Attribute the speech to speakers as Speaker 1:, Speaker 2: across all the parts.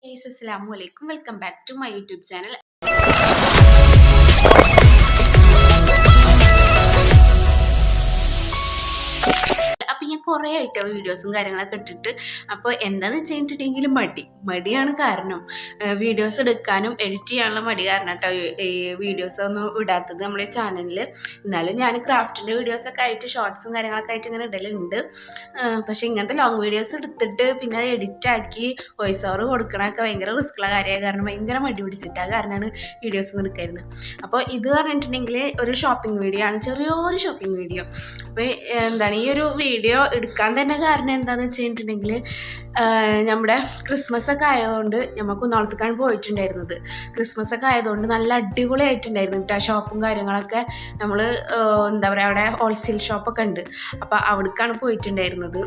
Speaker 1: Guys, Assalamualaikum. Welcome back to my YouTube channel. അപ്പം ഞാൻ കുറേ ആയിട്ട് വീഡിയോസും കാര്യങ്ങളൊക്കെ ഇട്ടിട്ട് അപ്പോൾ എന്താണെന്ന് വെച്ചിട്ടുണ്ടെങ്കിൽ മടിയാണ് കാരണം വീഡിയോസ് എടുക്കാനും എഡിറ്റ് ചെയ്യാനുള്ള മടി കാരണം കേട്ടോ ഈ വീഡിയോസ് ഒന്നും ഇടാത്തത് നമ്മുടെ ചാനലിൽ. എന്നാലും ഞാൻ ക്രാഫ്റ്റിൻ്റെ വീഡിയോസൊക്കെ ആയിട്ട് ഷോർട്സും കാര്യങ്ങളൊക്കെ ആയിട്ട് ഇങ്ങനെ ഇടലുണ്ട്. പക്ഷേ ഇങ്ങനത്തെ ലോങ് വീഡിയോസ് എടുത്തിട്ട് പിന്നെ എഡിറ്റാക്കി വോയിസ് ഓവർ കൊടുക്കണമൊക്കെ ഭയങ്കര റിസ്ക്കുള്ള കാര്യമായ കാരണം ഭയങ്കര മടി പിടിച്ചിട്ടാണ് കാരണമാണ് വീഡിയോസ് ഒന്നും എടുക്കായിരുന്നത്. അപ്പോൾ ഇത് പറഞ്ഞിട്ടുണ്ടെങ്കിൽ ഒരു ഷോപ്പിംഗ് വീഡിയോ ആണ്, ചെറിയൊരു ഷോപ്പിംഗ് വീഡിയോ. അപ്പോൾ എന്താണ് ഈ ഒരു വീഡിയോ എടുക്കാൻ തന്നെ കാരണം എന്താണെന്ന് വെച്ചിട്ടുണ്ടെങ്കിൽ നമ്മുടെ ക്രിസ്മസ് ഒക്കെ ആയതുകൊണ്ട് നമ്മൾ കുന്നോളത്തേക്കാണ് പോയിട്ടുണ്ടായിരുന്നത്. ക്രിസ്മസ് ഒക്കെ ആയതുകൊണ്ട് നല്ല അടിപൊളിയായിട്ടുണ്ടായിരുന്നു കേട്ടോ. ഷോപ്പും കാര്യങ്ങളൊക്കെ നമ്മൾ എന്താ പറയുക, അവിടെ ഹോൾസെയിൽ ഷോപ്പൊക്കെ ഉണ്ട്. അപ്പോൾ അവിടേക്കാണ് പോയിട്ടുണ്ടായിരുന്നത്.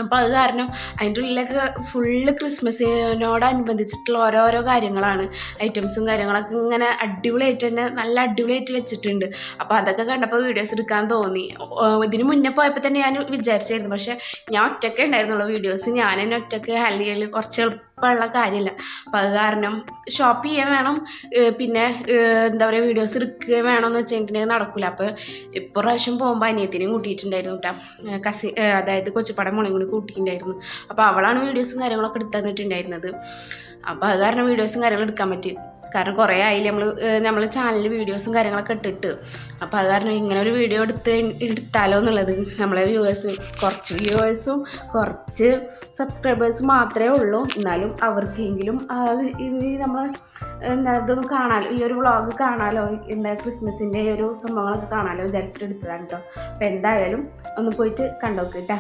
Speaker 1: അപ്പോൾ അത് കാരണം അതിൻ്റെ ഉള്ളിലൊക്കെ ഫുള്ള് ക്രിസ്മസിനോടനുബന്ധിച്ചിട്ടുള്ള ഓരോരോ കാര്യങ്ങളാണ്, ഐറ്റംസും കാര്യങ്ങളൊക്കെ ഇങ്ങനെ അടിപൊളിയായിട്ട് തന്നെ നല്ല അടിപൊളിയായിട്ട് വെച്ചിട്ടുണ്ട്. അപ്പോൾ അതൊക്കെ കണ്ടപ്പോൾ വീഡിയോസ് എടുക്കാൻ തോന്നി. ഇതിന് മുന്നേ പോയപ്പോൾ തന്നെ ഞാൻ വിചാരിച്ചായിരുന്നു, പക്ഷേ ഞാൻ ഒറ്റയ്ക്ക് ഉണ്ടായിരുന്നുള്ളൂ വീഡിയോസ്. ഞാൻ തന്നെ ഒറ്റയ്ക്ക് ഹാൻഡിൽ ചെയ്യൽ കുറച്ച് എളുപ്പമുള്ള കാര്യമില്ല. അപ്പോൾ അത് കാരണം ഷോപ്പ് ചെയ്യാൻ വേണം, പിന്നെ എന്താ പറയുക വീഡിയോസ് എടുക്കുകയും വേണമെന്ന് വെച്ചിട്ടുണ്ടെങ്കിൽ നടക്കില്ല. അപ്പോൾ ഇപ്പോൾ പ്രാവശ്യം പോകുമ്പോൾ അനിയത്തിനെയും കൂട്ടിയിട്ടുണ്ടായിരുന്നു കേട്ടോ, അതായത് കൊച്ചുപ്പാടെ മോളെയും കൂടി കൂട്ടിയിട്ടുണ്ടായിരുന്നു. അപ്പോൾ അവളാണ് വീഡിയോസും കാര്യങ്ങളൊക്കെ എടുത്ത് തന്നിട്ടുണ്ടായിരുന്നത്. അപ്പോൾ അത് കാരണം വീഡിയോസും കാര്യങ്ങളും എടുക്കാൻ പറ്റി. കാരണം കുറേ ആയില്ലേ നമ്മൾ ചാനലിൽ വീഡിയോസും കാര്യങ്ങളൊക്കെ ഇട്ടിട്ട്. അപ്പോൾ അത് കാരണം ഇങ്ങനെ ഒരു വീഡിയോ എടുത്താലോ എന്നുള്ളത്. നമ്മളെ കുറച്ച് വ്യൂവേഴ്സും കുറച്ച് സബ്സ്ക്രൈബേഴ്സും മാത്രമേ ഉള്ളൂ. എന്നാലും അവർക്കെങ്കിലും ഇത് നമ്മൾ എന്താ ഇതൊന്ന് കാണാമല്ലോ, ഈ ഒരു വ്ളോഗ് കാണാമല്ലോ, എന്താ ക്രിസ്മസിൻ്റെ ഒരു സംഭവങ്ങളൊക്കെ കാണാമല്ലോ വിചാരിച്ചിട്ട് എടുത്തതാണ് കേട്ടോ. അപ്പോൾ എന്തായാലും ഒന്ന് പോയിട്ട് കണ്ടോക്ക് കേട്ടോ.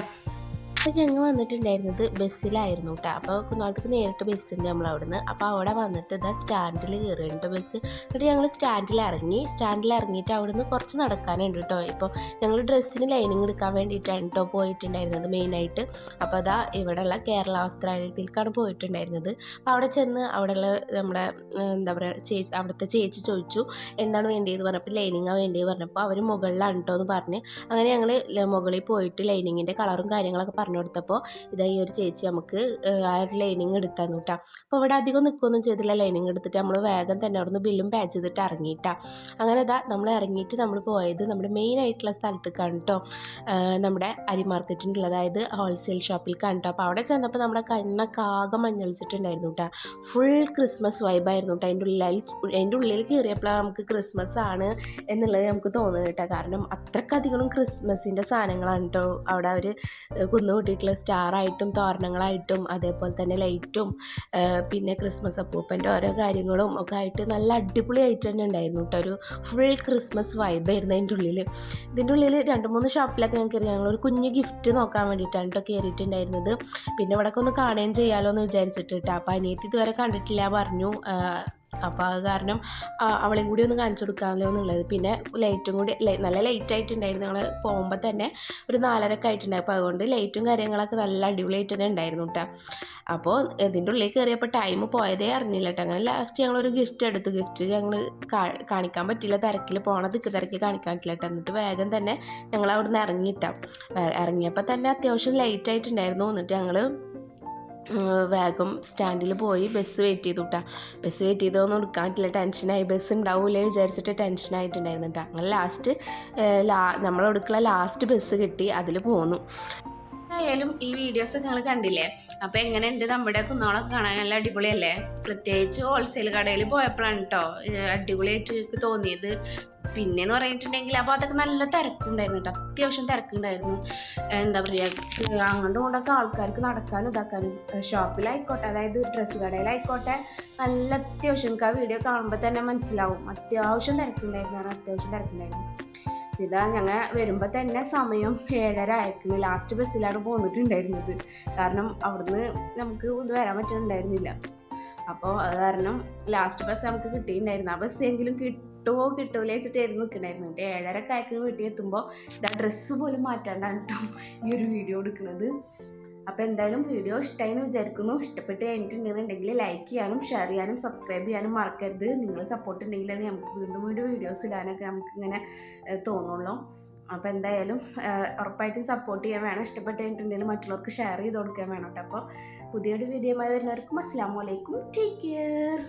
Speaker 2: അപ്പോൾ ഞങ്ങൾ വന്നിട്ടുണ്ടായിരുന്നത് ബസ്സിലായിരുന്നു കേട്ടോ. അപ്പോൾ കുന്നോളത്തേക്ക് നേരിട്ട് ബസ്സുണ്ട് നമ്മളവിടുന്ന്. അപ്പോൾ അവിടെ വന്നിട്ട് ഇതാ സ്റ്റാൻഡിൽ കയറിയിട്ട് ബസ്. എന്നിട്ട് ഞങ്ങൾ സ്റ്റാൻഡിൽ ഇറങ്ങിയിട്ട് അവിടുന്ന് കുറച്ച് നടക്കാനുണ്ട് കേട്ടോ. ഇപ്പോൾ ഞങ്ങൾ ഡ്രസ്സിന് ലൈനിങ് എടുക്കാൻ വേണ്ടിയിട്ടാണ് കേട്ടോ പോയിട്ടുണ്ടായിരുന്നത് മെയിനായിട്ട്. അപ്പോൾ അതാ ഇവിടെയുള്ള കേരള വസ്ത്രാലയത്തിലേക്കാണ് പോയിട്ടുണ്ടായിരുന്നത്. അപ്പോൾ അവിടെ ചെന്ന് അവിടെയുള്ള നമ്മുടെ എന്താ പറയുക അവിടുത്തെ ചേച്ചി ചോദിച്ചു എന്താണ് വേണ്ടിയെന്ന് പറഞ്ഞപ്പോൾ ലൈനിങ്ങാണ് വേണ്ടിയെന്ന് പറഞ്ഞപ്പോൾ അവർ മുകളിലാണ് കേട്ടോ എന്ന് പറഞ്ഞ് അങ്ങനെ ഞങ്ങൾ മുകളിൽ പോയിട്ട് ലൈനിങ്ങിൻ്റെ കളറും കാര്യങ്ങളൊക്കെ പറഞ്ഞു കൊടുത്തപ്പോൾ ഇതാ ഈ ഒരു ചേച്ചി നമുക്ക് ആ ഒരു ലൈനിങ് എടുത്താൽ കേട്ടോ. അപ്പോൾ ഇവിടെ അധികം നിൽക്കുകയൊന്നും ചെയ്തില്ല. ലൈനിങ് എടുത്തിട്ട് നമ്മൾ വേഗം തന്നെ അവിടുന്ന് ബില്ലും പേ ചെയ്തിട്ട് ഇറങ്ങിയിട്ടാ. അങ്ങനെ ഇതാ നമ്മൾ ഇറങ്ങിയിട്ട് നമ്മൾ പോയത് നമ്മുടെ മെയിൻ ആയിട്ടുള്ള സ്ഥലത്തേക്കാണ് കേട്ടോ, നമ്മുടെ അരി മാർക്കറ്റിൻ്റെ ഉള്ളത്, അതായത് ഹോൾസെയിൽ ഷോപ്പിലേക്കാണ് കേട്ടോ. അപ്പോൾ അവിടെ ചെന്നപ്പോൾ നമ്മുടെ കണ്ണൊക്കെ ആകെ മഞ്ഞളിച്ചിട്ടുണ്ടായിരുന്നു കേട്ടോ. ഫുൾ ക്രിസ്മസ് വൈബായിരുന്നു കേട്ടോ. അതിൻ്റെ ഉള്ളിൽ കയറിയപ്പോഴാണ് നമുക്ക് ക്രിസ്മസ് ആണ് എന്നുള്ളത് നമുക്ക് തോന്നുന്നത് കേട്ടോ. കാരണം അത്രക്കധികം ക്രിസ്മസിൻ്റെ സാധനങ്ങളാണ് കേട്ടോ അവിടെ അവർ കൂട്ടിയിട്ടുള്ള സ്റ്റാറായിട്ടും തോരണങ്ങളായിട്ടും അതേപോലെ തന്നെ ലൈറ്റും പിന്നെ ക്രിസ്മസ് അപ്പൂപ്പൻ്റെ ഓരോ കാര്യങ്ങളും ഒക്കെ ആയിട്ട് നല്ല അടിപൊളിയായിട്ട് തന്നെ ഉണ്ടായിരുന്നു കേട്ടോ. ഒരു ഫുൾ ക്രിസ്മസ് വൈബായിരുന്നു അതിൻ്റെ ഉള്ളിൽ. ഇതിൻ്റെ ഉള്ളിൽ 2-3 ഷോപ്പിലൊക്കെ ഞങ്ങളൊരു കുഞ്ഞ് ഗിഫ്റ്റ് നോക്കാൻ വേണ്ടിയിട്ടാണ് കേട്ടോ കയറിയിട്ടുണ്ടായിരുന്നത്. പിന്നെ ഇവിടെയൊക്കെ ഒന്ന് കാണുകയും ചെയ്യാമല്ലോ എന്ന് വിചാരിച്ചിട്ട് കേട്ടോ. അപ്പോൾ അനിയത്തി ഇതുവരെ കണ്ടിട്ടില്ല പറഞ്ഞു. അപ്പോൾ അത് കാരണം അവളെയും കൂടി ഒന്ന് കാണിച്ചു കൊടുക്കാമല്ലോ എന്നുള്ളത്. പിന്നെ ലൈറ്റും കൂടി നല്ല ലൈറ്റായിട്ടുണ്ടായിരുന്നു. ഞങ്ങൾ പോകുമ്പോൾ തന്നെ ഒരു 4:30 ആയിട്ടുണ്ടായി. അപ്പോൾ അതുകൊണ്ട് ലൈറ്റും കാര്യങ്ങളൊക്കെ നല്ല അടിപൊളിയായിട്ട് തന്നെ ഉണ്ടായിരുന്നു കേട്ടോ. അപ്പോൾ ഇതിൻ്റെ ഉള്ളിൽ കയറിയപ്പോൾ ടൈം പോയതേ അറിഞ്ഞില്ല കേട്ടോ. അങ്ങനെ ലാസ്റ്റ് ഞങ്ങളൊരു ഗിഫ്റ്റ് എടുത്തു. ഗിഫ്റ്റ് ഞങ്ങൾ കാണിക്കാൻ പറ്റില്ല, തിരക്കിൽ തിരക്കി കാണിക്കാൻ പറ്റില്ല കേട്ടോ. എന്നിട്ട് വേഗം തന്നെ ഞങ്ങൾ അവിടെ നിന്ന് ഇറങ്ങിയപ്പോൾ തന്നെ അത്യാവശ്യം ലൈറ്റായിട്ടുണ്ടായിരുന്നു. എന്നിട്ട് ഞങ്ങൾ വേഗം സ്റ്റാൻഡിൽ പോയി ബസ് വെയിറ്റ് ചെയ്തു കേട്ടോ. ബസ് വെയിറ്റ് ചെയ്തതൊന്നും എടുക്കാൻ പറ്റില്ല, ടെൻഷനായി. ബസ് ഉണ്ടാവില്ലേ വിചാരിച്ചിട്ട് ടെൻഷനായിട്ടുണ്ടായിരുന്നു കേട്ടോ. അങ്ങനെ ലാസ്റ്റ് നമ്മളെടുക്കുള്ള ലാസ്റ്റ് ബസ് കിട്ടി, അതിൽ പോന്നു.
Speaker 1: എന്തായാലും ഈ വീഡിയോസ് നിങ്ങൾ കണ്ടില്ലേ? അപ്പോൾ എങ്ങനെയുണ്ട് നമ്മുടെ കുന്നോളൊക്കെ കാണാൻ? നല്ല അടിപൊളിയല്ലേ? പ്രത്യേകിച്ച് ഹോൾസെയിൽ കടയിൽ പോയപ്പോഴാണ് കേട്ടോ അടിപൊളിയായിട്ട് എനിക്ക് തോന്നിയത്. പിന്നെയെന്ന് പറഞ്ഞിട്ടുണ്ടെങ്കിൽ അപ്പോൾ അതൊക്കെ നല്ല തിരക്കുണ്ടായിരുന്നു കേട്ടോ, അത്യാവശ്യം തിരക്കുണ്ടായിരുന്നു. എന്താ പറയുക, അങ്ങോട്ടും ഇങ്ങോട്ടൊക്കെ ആൾക്കാർക്ക് നടക്കാനും ഇതാക്കാനും. ഷോപ്പിലായിക്കോട്ടെ, അതായത് ഡ്രസ്സ് കടയിലായിക്കോട്ടെ, നല്ല അത്യാവശ്യം എനിക്ക് ആ വീഡിയോ കാണുമ്പോൾ തന്നെ മനസ്സിലാവും അത്യാവശ്യം തിരക്കുണ്ടായിരുന്നു. ഇതാ ഞങ്ങൾ വരുമ്പോൾ തന്നെ സമയം 7:30 ആയിരിക്കുന്നു. ലാസ്റ്റ് ബസ്സിലാണ് പോന്നിട്ടുണ്ടായിരുന്നത്. കാരണം അവിടുന്ന് നമുക്ക് ഇത് വരാൻ പറ്റുന്നുണ്ടായിരുന്നില്ല. അപ്പോൾ അത് കാരണം ലാസ്റ്റ് ബസ് നമുക്ക് കിട്ടിയിട്ടുണ്ടായിരുന്നു. ആ ബസ് എങ്കിലും കിട്ടൂല വെച്ചിട്ടായിരുന്നു നിൽക്കണായിരുന്നു. 7:30 ആയിരിക്കും വീട്ടിൽ എത്തുമ്പോൾ ഇതാ ഡ്രസ്സ് പോലും മാറ്റാണ്ടാണ് കേട്ടോ ഈ ഒരു വീഡിയോ എടുക്കുന്നത്. അപ്പോൾ എന്തായാലും വീഡിയോ ഇഷ്ടമായി എന്ന് വിചാരിക്കുന്നു. ഇഷ്ടപ്പെട്ട് കഴിഞ്ഞിട്ടുണ്ടെന്നുണ്ടെങ്കിൽ ലൈക്ക് ചെയ്യാനും ഷെയർ ചെയ്യാനും സബ്സ്ക്രൈബ് ചെയ്യാനും മറക്കരുത്. നിങ്ങൾ സപ്പോർട്ട് ഉണ്ടെങ്കിൽ നമുക്ക് വീണ്ടും വീഡിയോസ് ഇടാനൊക്കെ നമുക്കിങ്ങനെ തോന്നുള്ളൂ. അപ്പോൾ എന്തായാലും ഉറപ്പായിട്ടും സപ്പോർട്ട് ചെയ്യാൻ വേണം. ഇഷ്ടപ്പെട്ട് കഴിഞ്ഞിട്ടുണ്ടെങ്കിൽ മറ്റുള്ളവർക്ക് ഷെയർ ചെയ്ത് കൊടുക്കാൻ വേണം കേട്ടോ. അപ്പോൾ പുതിയൊരു വീഡിയോയുമായി വരുന്നവർക്കും അസ്സലാമു അലൈക്കും. Take care.